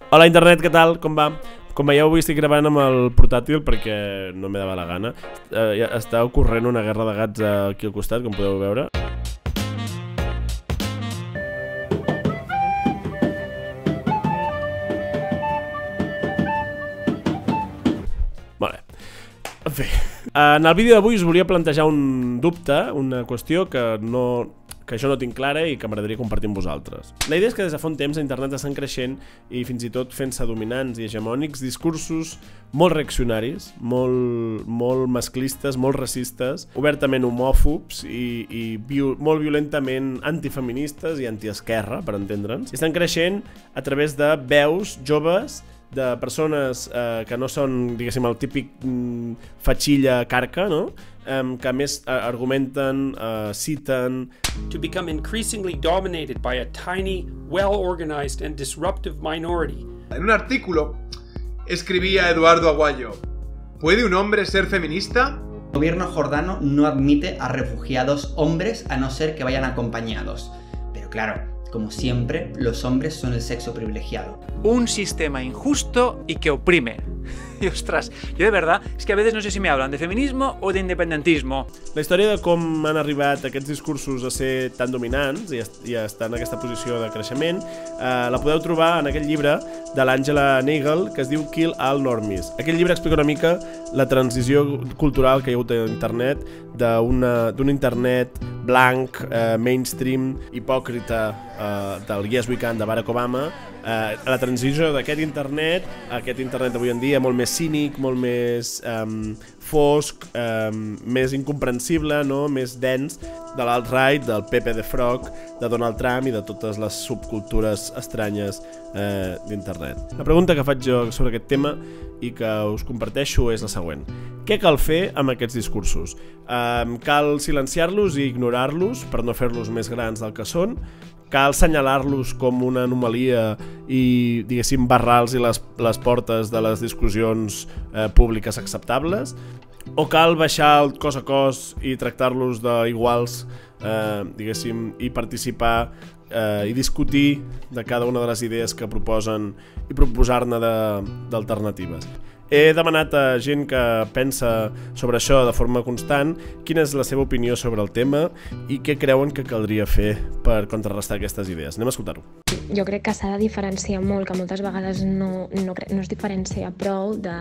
Hola internet, què tal? Com va? Com veieu, avui estic gravant amb el portàtil perquè no m'he dava la gana. Està ocorrent una guerra de gats aquí al costat, com podeu veure. Molt bé. En fi, en el vídeo d'avui us volia plantejar un dubte, una qüestió que jo no tinc clara i que m'agradaria compartir amb vosaltres. La idea és que des de fa un temps a internet estan creixent i fins i tot fent-se dominants i hegemònics discursos molt reaccionaris, molt masclistes, molt racistes, obertament homòfobs i molt violentament antifeministes i antiesquerra, per entendre'ns. I estan creixent a través de veus joves de persones que no són, diguéssim, el típic fatxilla carca, no? Que més argumenten, citen... To become increasingly dominated by a tiny, well-organized and disruptive minority. En un artículo escribía Eduardo Aguayo: ¿puede un hombre ser feminista? El gobierno jordano no admite a refugiados hombres a no ser que vayan acompañados. Pero claro, como siempre, los hombres son el sexo privilegiado. Un sistema injusto y que oprime. Y ostras, yo de verdad, es que a veces no sé si me hablan de feminismo o de independentismo. La història de com han arribat aquests discursos a ser tan dominants i a estar en aquesta posició de creixement la podeu trobar en aquell llibre de l'Angela Nagel que es diu Kill All Normies. Aquell llibre explica una mica la transició cultural que hi ha hagut a internet d'un internet blanc, mainstream, hipòcrita del Yes We Can de Barack Obama, a la transició d'aquest internet a aquest internet d'avui en dia molt més cínic, molt més fosc, més incomprensible, no? Més dens, de l'alt-right, del Pepe the Frog, de Donald Trump i de totes les subcultures estranyes d'internet. La pregunta que faig jo sobre aquest tema i que us comparteixo és la següent. Què cal fer amb aquests discursos? Cal silenciar-los i ignorar-los per no fer-los més grans del que són? Cal assenyalar-los com una anomalia i, diguéssim, barrar-los les portes de les discussions públiques acceptables? O cal baixar el cos a cos i tractar-los d'iguals, diguéssim, i participar i discutir de cada una de les idees que proposen i proposar-ne d'alternatives? He demanat a gent que pensa sobre això de forma constant quina és la seva opinió sobre el tema i què creuen que caldria fer per contrarrestar aquestes idees. Anem a escoltar-ho. Jo crec que s'ha de diferenciar molt, que moltes vegades no es diferencia prou de...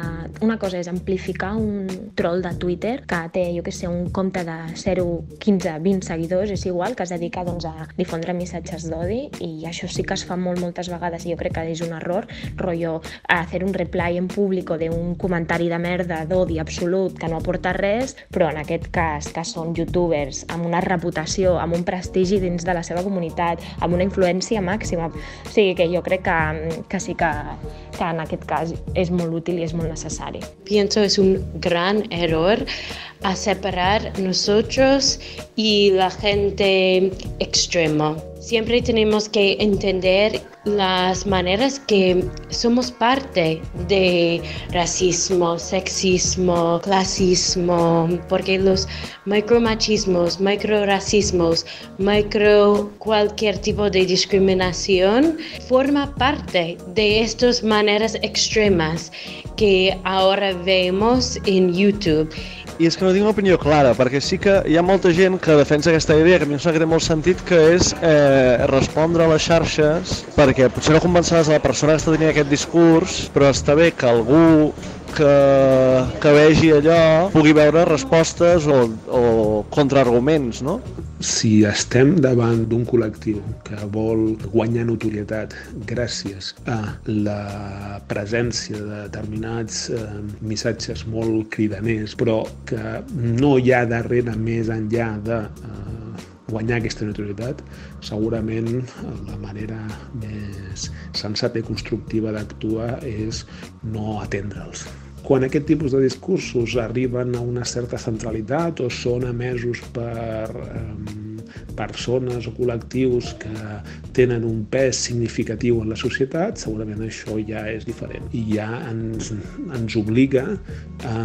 Una cosa és amplificar un troll de Twitter que té, jo què sé, un compte de 0, 15, 20 seguidors, és igual, que es dedica doncs, a difondre missatges d'odi, i això sí que es fa moltes vegades i jo crec que és un error, rotllo, hacer un reply en públic de un comentari de merda, d'odi absolut, que no aporta res, però en aquest cas, que són youtubers amb una reputació, amb un prestigi dins de la seva comunitat, amb una influència màxima. O sigui que jo crec que sí que en aquest cas és molt útil i és molt necessari. Pienso es un gran error a separar nosotros y la gente extrema. Siempre tenemos que entender las maneras que somos parte de racismo, sexismo, clasismo, porque los micromachismos, microracismos, cualquier tipo de discriminación forma parte de estas maneras extremas que ahora vemos en YouTube. I és que no tinc una opinió clara, perquè sí que hi ha molta gent que defensa aquesta idea, que a mi em sembla que té molt sentit, que és respondre a les xarxes, perquè potser no convenceràs a la persona que està tenint aquest discurs, però està bé que algú que vegi allò pugui veure respostes o contraarguments, no? Si estem davant d'un col·lectiu que vol guanyar notorietat gràcies a la presència de determinats missatges molt cridaners, però que no hi ha darrere més enllà de guanyar aquesta notorietat, segurament la manera més sensata i constructiva d'actuar és no atendre'ls. Quan aquest tipus de discursos arriben a una certa centralitat o són emesos per persones o col·lectius que tenen un pes significatiu en la societat, segurament això ja és diferent. I ja ens obliga a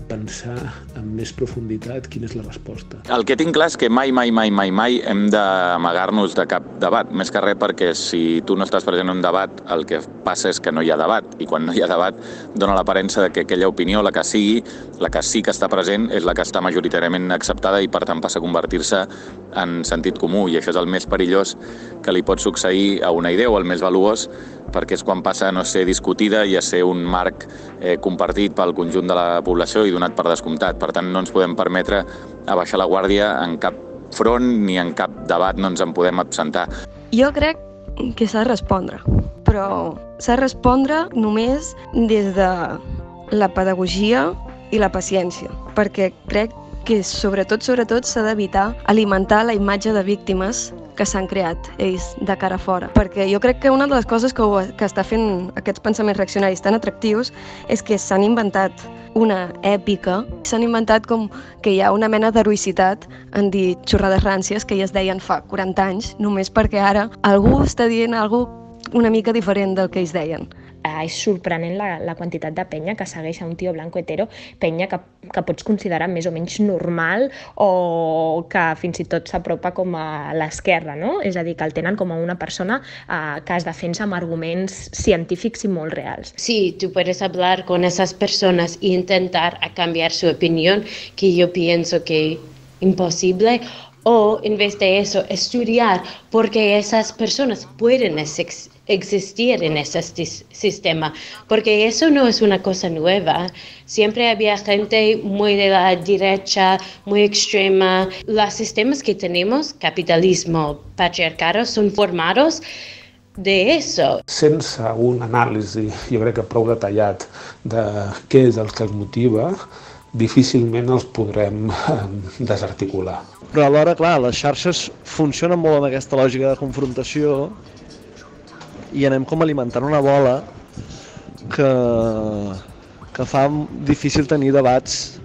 pensar amb més profunditat quina és la resposta. El que tinc clar és que mai hem d'amagar-nos de cap debat, més que res perquè si tu no estàs present en un debat, el que passa és que no hi ha debat, i quan no hi ha debat dona l'aparença de que aquella opinió, la que sí que està present, és la que està majoritàriament acceptada i per tant passa a convertir-se en sentit comú, i això és el més perillós que li pot succeir a una idea, o el més valuós, perquè és quan passa a no ser discutida i a ser un marc compartit pel conjunt de la població i donat per descomptat. Per tant, no ens podem permetre abaixar la guàrdia en cap front ni en cap debat, no ens en podem absentar. Jo crec que s'ha de respondre, però s'ha de respondre només des de la pedagogia i la paciència, perquè crec que sobretot s'ha d'evitar alimentar la imatge de víctimes que s'han creat ells de cara a fora. Perquè jo crec que una de les coses que està fent aquests pensaments reaccionaris tan atractius és que s'han inventat una èpica, s'han inventat com que hi ha una mena d'heroïcitat en dir xorrades ràncies que ja es deien fa 40 anys, només perquè ara algú està dient alguna una mica diferent del que ells deien. És sorprenent la quantitat de penya que segueix a un tio blanco hetero, penya que pots considerar més o menys normal o que fins i tot s'apropa com a l'esquerra, no? És a dir, que el tenen com a una persona que es defensa amb arguments científics i molt reals. Sí, tú puedes hablar con esas personas e intentar a cambiar su opinión, que yo pienso que imposible, o en vez de eso estudiar porque esas personas pueden existir en ese sistema, porque eso no es una cosa nueva. Siempre había gente muy de la derecha, muy extrema. Los sistemas que tenemos, capitalismo, patriarcado, son formados de eso. Sense un anàlisi, jo crec que prou detallat, de què és el que els motiva, difícilment els podrem desarticular. Però alhora, clar, les xarxes funcionen molt en aquesta lògica de confrontació i anem com alimentant una bola que fa difícil tenir debats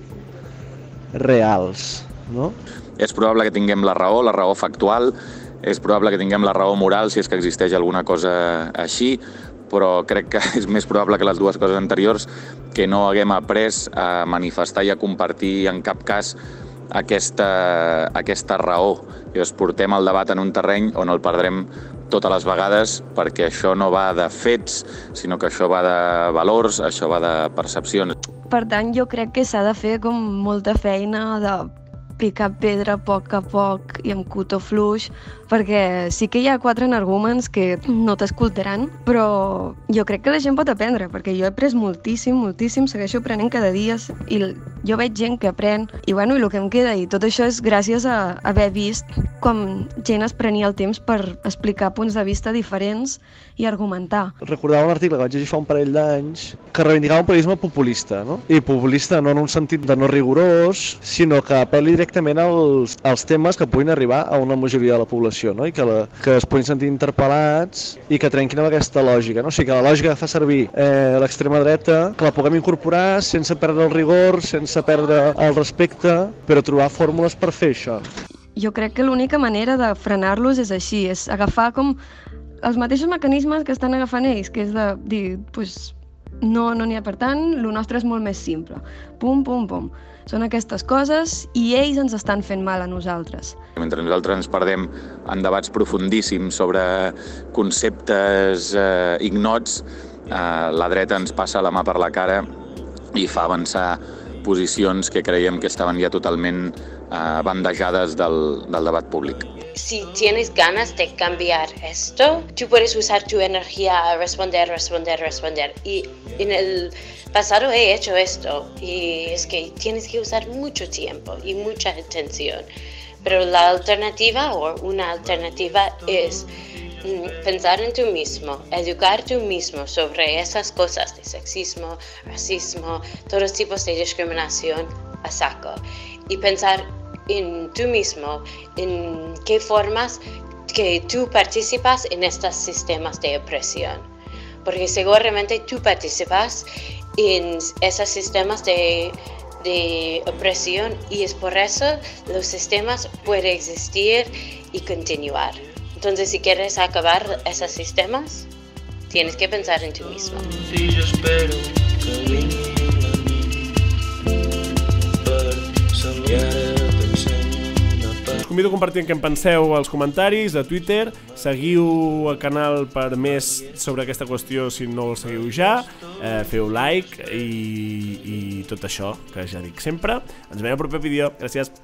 reals, no? És probable que tinguem la raó factual, és probable que tinguem la raó moral si és que existeix alguna cosa així, però crec que és més probable que les dues coses anteriors que no haguem après a manifestar i a compartir en cap cas aquesta raó. Llavors portem el debat en un terreny on el perdrem totes les vegades perquè això no va de fets, sinó que això va de valors, això va de percepcions. Per tant, jo crec que s'ha de fer com molta feina de picar pedra a poc i amb cotó fluix, perquè sí que hi ha 4 energúmens que no t'escoltaran, però jo crec que la gent pot aprendre, perquè jo he après moltíssim, segueixo aprenent cada dia, i jo veig gent que aprèn, i bueno, i el que em queda, i tot això és gràcies a haver vist com gent es prenia el temps per explicar punts de vista diferents i argumentar. Recordava un article que vaig llegir fa un parell d'anys que reivindicava un periodisme populista, no? I populista no en un sentit de no rigorós, sinó que apel·li directament als temes que puguin arribar a una majoria de la població, no? I que es puguin sentir interpel·lats i que trenquin amb aquesta lògica, no? O sigui, que la lògica que fa servir l'extrema dreta, que la puguem incorporar sense perdre el rigor, sense perdre el respecte, però trobar fórmules per fer això. Jo crec que l'única manera de frenar-los és així, és agafar com els mateixos mecanismes que estan agafant ells, que és de dir, pues, no n'hi ha per tant, el nostre és molt més simple. Pum, pum, pum. Són aquestes coses i ells ens estan fent mal a nosaltres. Mentre nosaltres ens perdem en debats profundíssims sobre conceptes ignots, la dreta ens passa la mà per la cara i fa avançar posicions que creiem que estaven ja totalment bandejades del debat públic. Si tienes ganas de cambiar esto, tú puedes usar tu energía a responder. Y en el pasado he hecho esto y es que tienes que usar mucho tiempo y mucha atención. Pero la alternativa o una alternativa es pensar en tú mismo, educar tú mismo sobre esas cosas de sexismo, racismo, todos los tipos de discriminación a saco y pensar en tú mismo, en qué formas que tú participas en estos sistemas de opresión. Porque seguramente tú participas en esos sistemas de opresión y es por eso los sistemas pueden existir y continuar. Entonces, si quieres acabar esos sistemas, tienes que pensar en ti mismo. Us convido a compartir què en penseu als comentaris de Twitter, seguiu el canal per més sobre aquesta qüestió si no el seguiu ja, feu like i tot això que ja dic sempre. Ens veiem al proper vídeo. Gràcies.